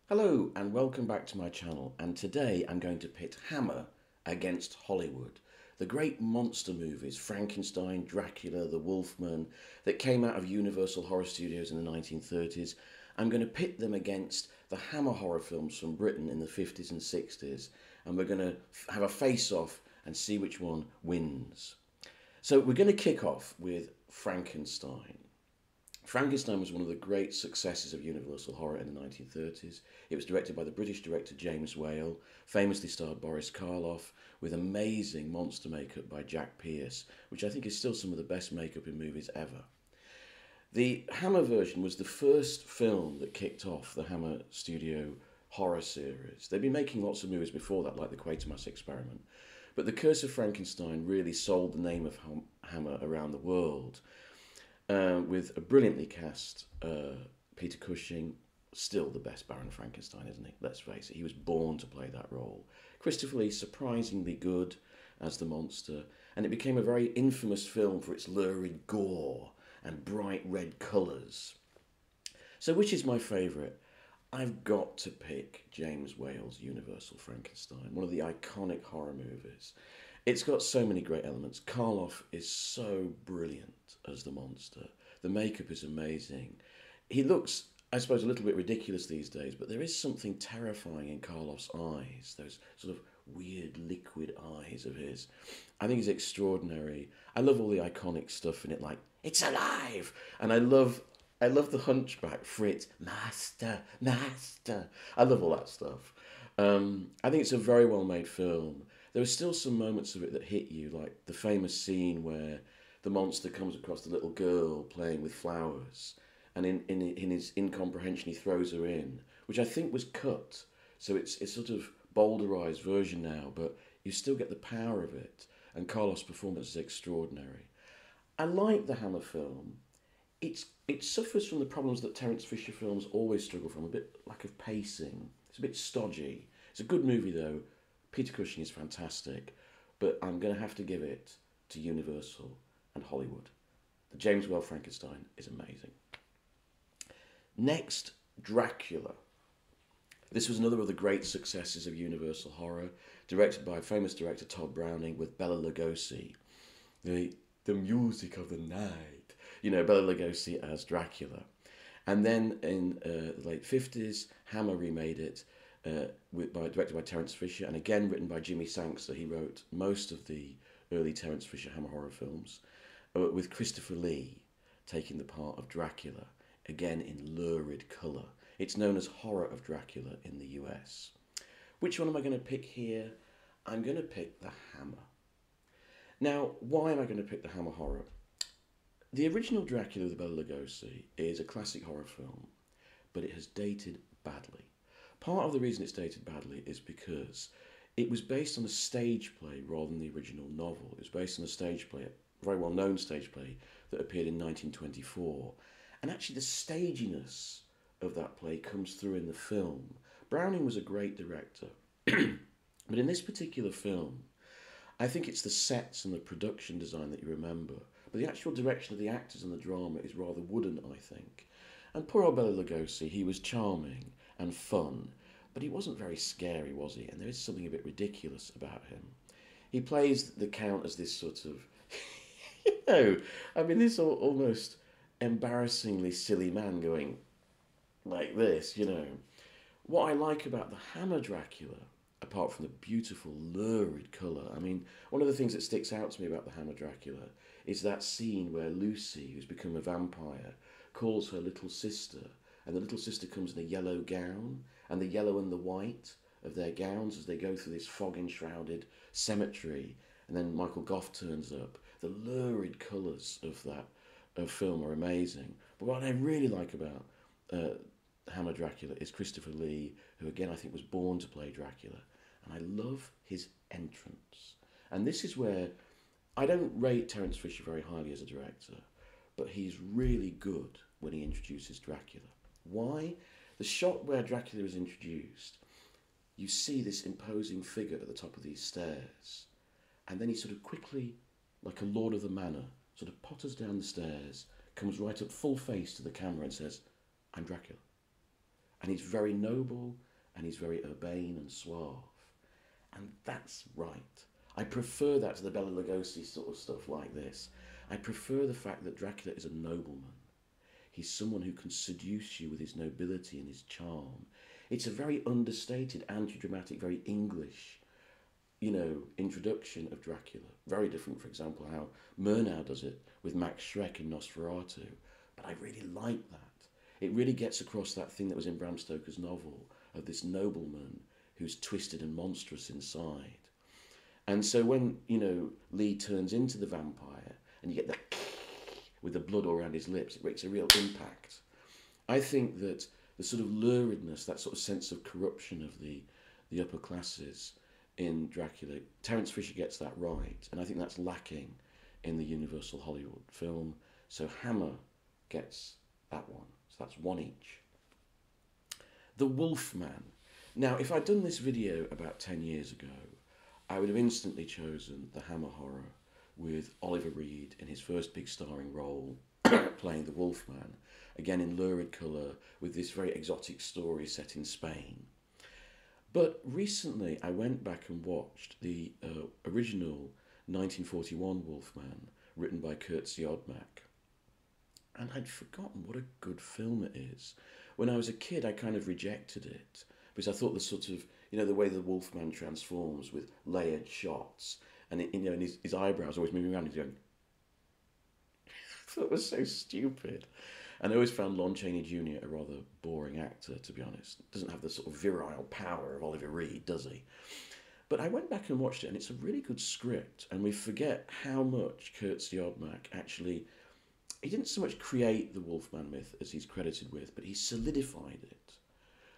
Hello and welcome back to my channel, and today I'm going to pit Hammer against Hollywood. The great monster movies, Frankenstein, Dracula, The Wolfman, that came out of Universal Horror Studios in the 1930s. I'm going to pit them against the Hammer horror films from Britain in the 50s and 60s, and we're going to have a face-off and see which one wins. So we're going to kick off with Frankenstein. Frankenstein was one of the great successes of Universal Horror in the 1930s. It was directed by the British director James Whale, famously starred Boris Karloff, with amazing monster makeup by Jack Pierce, which I think is still some of the best makeup in movies ever. The Hammer version was the first film that kicked off the Hammer Studio horror series. They'd been making lots of movies before that, like the Quatermass Experiment, but The Curse of Frankenstein really sold the name of Hammer around the world. With a brilliantly cast Peter Cushing, still the best Baron Frankenstein, isn't he? Let's face it, he was born to play that role. Christopher Lee, surprisingly good as the monster, and it became a very infamous film for its lurid gore and bright red colours. So which is my favourite? I've got to pick James Whale's Universal Frankenstein, one of the iconic horror movies. It's got so many great elements. Karloff is so brilliant as the monster. The makeup is amazing. He looks, I suppose, a little bit ridiculous these days, but there is something terrifying in Karloff's eyes, those sort of weird liquid eyes of his. I think he's extraordinary. I love all the iconic stuff in it, like, it's alive! And I love the hunchback, Fritz, master, master. I love all that stuff. I think it's a very well made film. There are still some moments of it that hit you, like the famous scene where the monster comes across the little girl playing with flowers, and in his incomprehension he throws her in, which I think was cut. So it's sort of bowdlerized version now, but you still get the power of it, and Carlos' performance is extraordinary. I like the Hammer film. It suffers from the problems that Terence Fisher films always struggle from, a bit lack of pacing. It's a bit stodgy. It's a good movie though. Peter Cushing is fantastic, but I'm going to have to give it to Universal and Hollywood. The James Whale Frankenstein is amazing. Next, Dracula. This was another of the great successes of Universal Horror, directed by famous director Todd Browning with Bela Lugosi. The music of the night. You know, Bela Lugosi as Dracula. And then in the late 50s, Hammer remade it, directed by Terence Fisher, and again written by Jimmy Sankster. He wrote most of the early Terence Fisher Hammer horror films, with Christopher Lee taking the part of Dracula, again in lurid colour. It's known as Horror of Dracula in the US. Which one am I going to pick here? I'm going to pick the Hammer. Now, why am I going to pick the Hammer horror? The original Dracula with Bela Lugosi is a classic horror film, but it has dated badly. Part of the reason it's dated badly is because it was based on a stage play rather than the original novel. It was based on a stage play, a very well-known stage play that appeared in 1924. And actually the staginess of that play comes through in the film. Browning was a great director, but in this particular film, I think it's the sets and the production design that you remember, but the actual direction of the actors and the drama is rather wooden, I think. And poor old Bela Lugosi, he was charming and fun, but he wasn't very scary, was he? And there is something a bit ridiculous about him. He plays the Count as this sort of, this almost embarrassingly silly man going like this, What I like about the Hammer Dracula, apart from the beautiful lurid colour, one of the things that sticks out to me about the Hammer Dracula is that scene where Lucy, who's become a vampire, calls her little sister, and the little sister comes in a yellow gown, and the yellow and the white of their gowns as they go through this fog-enshrouded cemetery, and then Michael Gough turns up. The lurid colours of that film are amazing. But what I really like about Hammer Dracula is Christopher Lee, who again I think was born to play Dracula, and I love his entrance. And this is where I don't rate Terence Fisher very highly as a director, but he's really good when he introduces Dracula. Why? The shot where Dracula is introduced, you see this imposing figure at the top of these stairs, and then he sort of quickly, like a lord of the manor, sort of potters down the stairs, comes right up full face to the camera and says, "I'm Dracula." And he's very noble, and he's very urbane and suave. And that's right. I prefer that to the Bela Lugosi sort of stuff like this. I prefer the fact that Dracula is a nobleman. He's someone who can seduce you with his nobility and his charm. It's a very understated, anti-dramatic, very English, introduction of Dracula. Very different, for example, how Murnau does it with Max Schreck in Nosferatu. But I really like that. It really gets across that thing that was in Bram Stoker's novel of this nobleman who's twisted and monstrous inside. And so when, Lee turns into the vampire and you get that with the blood all around his lips, it makes a real impact. I think that the sort of luridness, that sort of sense of corruption of the upper classes in Dracula, Terence Fisher gets that right. And I think that's lacking in the Universal Hollywood film. So Hammer gets that one. So that's one each. The Wolfman. Now, if I'd done this video about 10 years ago, I would have instantly chosen the Hammer horror with Oliver Reed in his first big starring role playing the Wolfman, again in lurid colour with this very exotic story set in Spain. But recently I went back and watched the original 1941 Wolfman written by Kurt Siodmak, and I'd forgotten what a good film it is. When I was a kid I kind of rejected it because I thought the sort of, the way the Wolfman transforms with layered shots and, and his eyebrows always moving around and going, I thought it was so stupid. And I always found Lon Chaney Jr. a rather boring actor, to be honest. Doesn't have the sort of virile power of Oliver Reed, does he? But I went back and watched it, and it's a really good script, and we forget how much Kurt Siodmak actually, he didn't so much create the Wolfman myth as he's credited with, but he solidified it.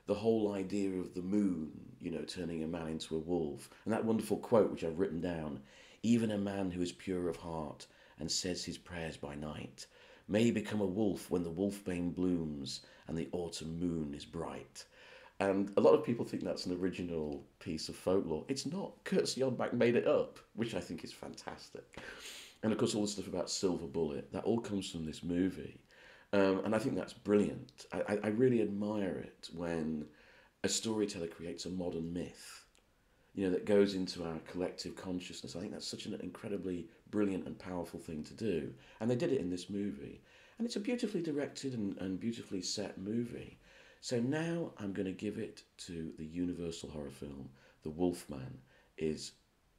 The whole idea of the moon, turning a man into a wolf. And that wonderful quote, which I've written down, even a man who is pure of heart and says his prayers by night may become a wolf when the wolfbane blooms and the autumn moon is bright. And a lot of people think that's an original piece of folklore. It's not. Kurt Siodmak made it up, which I think is fantastic. And of course, all the stuff about Silver Bullet, that all comes from this movie. And I think that's brilliant. I really admire it when a storyteller creates a modern myth, that goes into our collective consciousness. I think that's such an incredibly brilliant and powerful thing to do. And they did it in this movie. And it's a beautifully directed and beautifully set movie. So now I'm going to give it to the Universal horror film. The Wolfman is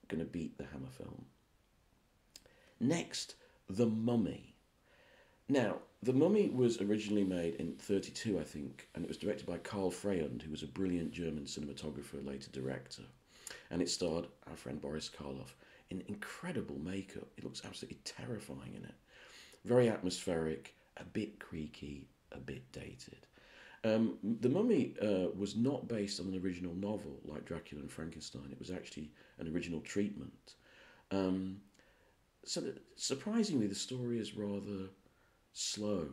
going to beat the Hammer film. Next, The Mummy. Now, The Mummy was originally made in 1932, I think, and it was directed by Karl Freyund, who was a brilliant German cinematographer, later director. And it starred our friend Boris Karloff in incredible makeup. It looks absolutely terrifying in it. Very atmospheric, a bit creaky, a bit dated. The Mummy was not based on an original novel like Dracula and Frankenstein. It was actually an original treatment. So surprisingly, the story is rather slow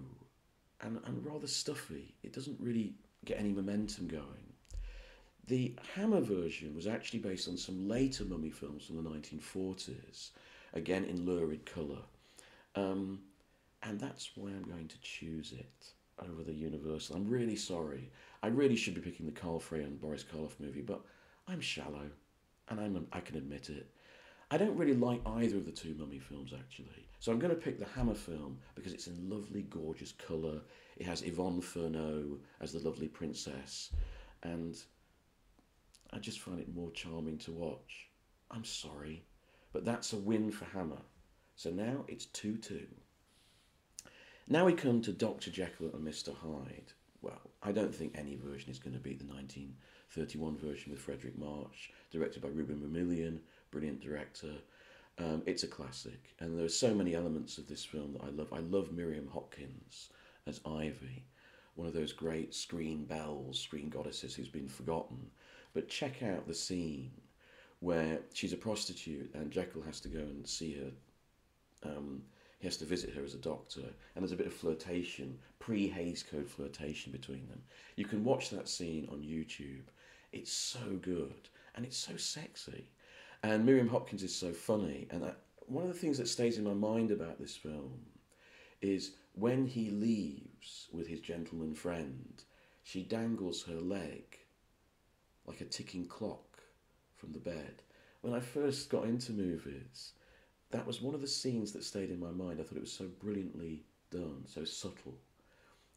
and rather stuffy. It doesn't really get any momentum going. The Hammer version was actually based on some later Mummy films from the 1940s, again in lurid colour. And that's why I'm going to choose it over the Universal. I'm really sorry. I really should be picking the Karl Frey and Boris Karloff movie, but I'm shallow, and I can admit it. I don't really like either of the two Mummy films, actually. So I'm going to pick the Hammer film because it's in lovely, gorgeous colour. It has Yvonne Furneaux as the lovely princess, and I just find it more charming to watch. I'm sorry, but that's a win for Hammer. So now it's 2-2. Now we come to Dr. Jekyll and Mr. Hyde. Well, I don't think any version is going to beat the 1931 version with Frederick March, directed by Ruben Vermillion, brilliant director. It's a classic, and there are so many elements of this film that I love. I love Miriam Hopkins as Ivy, one of those great screen belles, screen goddesses who's been forgotten. But check out the scene where she's a prostitute and Jekyll has to go and see her. He has to visit her as a doctor, and there's a bit of flirtation, pre-Hays Code flirtation between them. You can watch that scene on YouTube. It's so good, and it's so sexy. And Miriam Hopkins is so funny. And one of the things that stays in my mind about this film is when he leaves with his gentleman friend, she dangles her leg like a ticking clock from the bed. When I first got into movies, that was one of the scenes that stayed in my mind. I thought it was so brilliantly done, so subtle.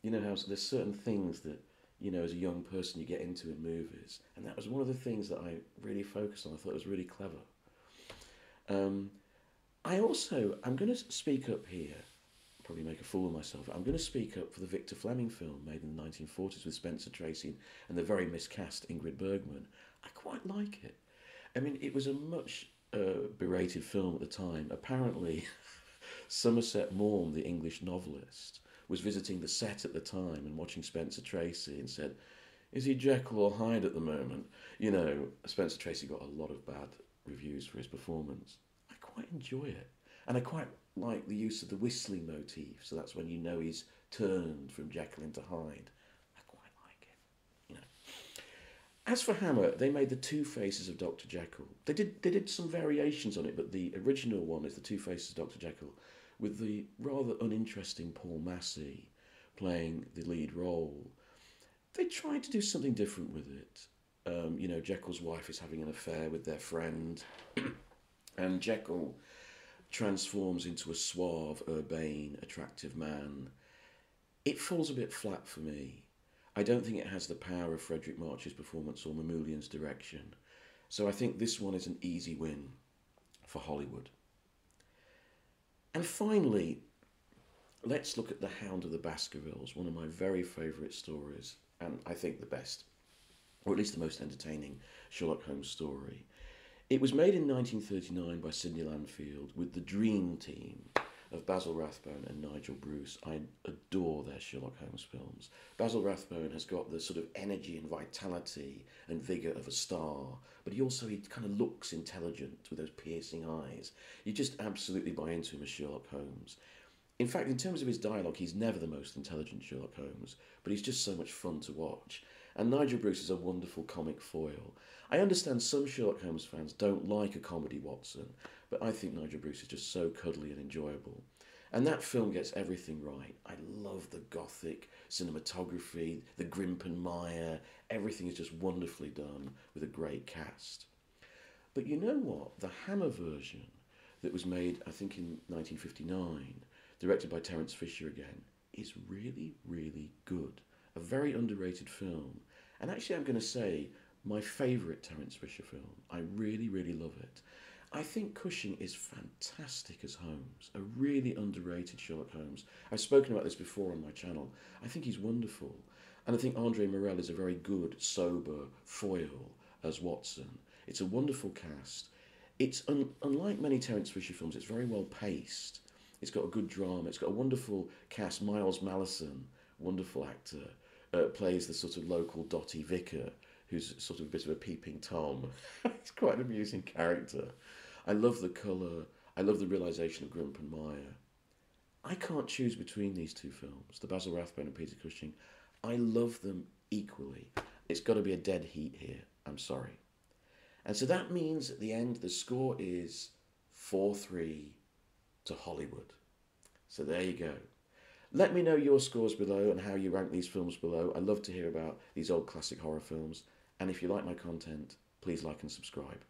You know how there's certain things that, as a young person you get into in movies, and that was one of the things that I really focused on. I thought it was really clever. Um, I'm going to speak up here, probably make a fool of myself. I'm going to speak up for the Victor Fleming film made in the 1940s with Spencer Tracy and the very miscast Ingrid Bergman. I quite like it. I mean, it was a much berated film at the time. Apparently, Somerset Maugham, the English novelist, was visiting the set at the time and watching Spencer Tracy and said, "Is he Jekyll or Hyde at the moment?" Spencer Tracy got a lot of bad reviews for his performance. I quite enjoy it. And I quite like the use of the whistling motif, so that's when you know he's turned from Jekyll into Hyde. I quite like it. As for Hammer, they made the Two Faces of Dr. Jekyll. They did some variations on it, but the original one is the Two Faces of Dr. Jekyll, with the rather uninteresting Paul Massey playing the lead role. They tried to do something different with it. Jekyll's wife is having an affair with their friend, and Jekyll transforms into a suave, urbane, attractive man. It falls a bit flat for me. I don't think it has the power of Frederick March's performance or Mamoulian's direction. So I think this one is an easy win for Hollywood. And finally, let's look at The Hound of the Baskervilles, one of my very favourite stories, and I think the best, or at least the most entertaining Sherlock Holmes story. It was made in 1939 by Sidney Landfield with the dream team of Basil Rathbone and Nigel Bruce. I adore their Sherlock Holmes films. Basil Rathbone has got the sort of energy and vitality and vigour of a star, but he kind of looks intelligent with those piercing eyes. You just absolutely buy into him as Sherlock Holmes. In fact, in terms of his dialogue, he's never the most intelligent Sherlock Holmes, but he's just so much fun to watch. And Nigel Bruce is a wonderful comic foil. I understand some Sherlock Holmes fans don't like a comedy Watson, but I think Nigel Bruce is just so cuddly and enjoyable. And that film gets everything right. I love the gothic cinematography, the Grimpen Mire. Everything is just wonderfully done with a great cast. But you know what? The Hammer version that was made, I think, in 1959, directed by Terence Fisher again, is really, really good. A very underrated film. And actually, I'm going to say, my favourite Terence Fisher film. I really, really love it. I think Cushing is fantastic as Holmes, a really underrated Sherlock Holmes. I've spoken about this before on my channel. I think he's wonderful. And I think Andre Morel is a very good, sober foil as Watson. It's a wonderful cast. It's unlike many Terence Fisher films, it's very well paced. It's got a good drama. It's got a wonderful cast. Miles Malleson, wonderful actor, plays the sort of local dotty vicar who's sort of a bit of a peeping Tom. It's quite an amusing character. I love the colour. I love the realisation of Grimpen Mire. I can't choose between these two films, the Basil Rathbone and Peter Cushing. I love them equally. It's got to be a dead heat here. I'm sorry. And so that means at the end the score is 4-3 to Hollywood. So there you go. Let me know your scores below and how you rank these films below. I love to hear about these old classic horror films. And if you like my content, please like and subscribe.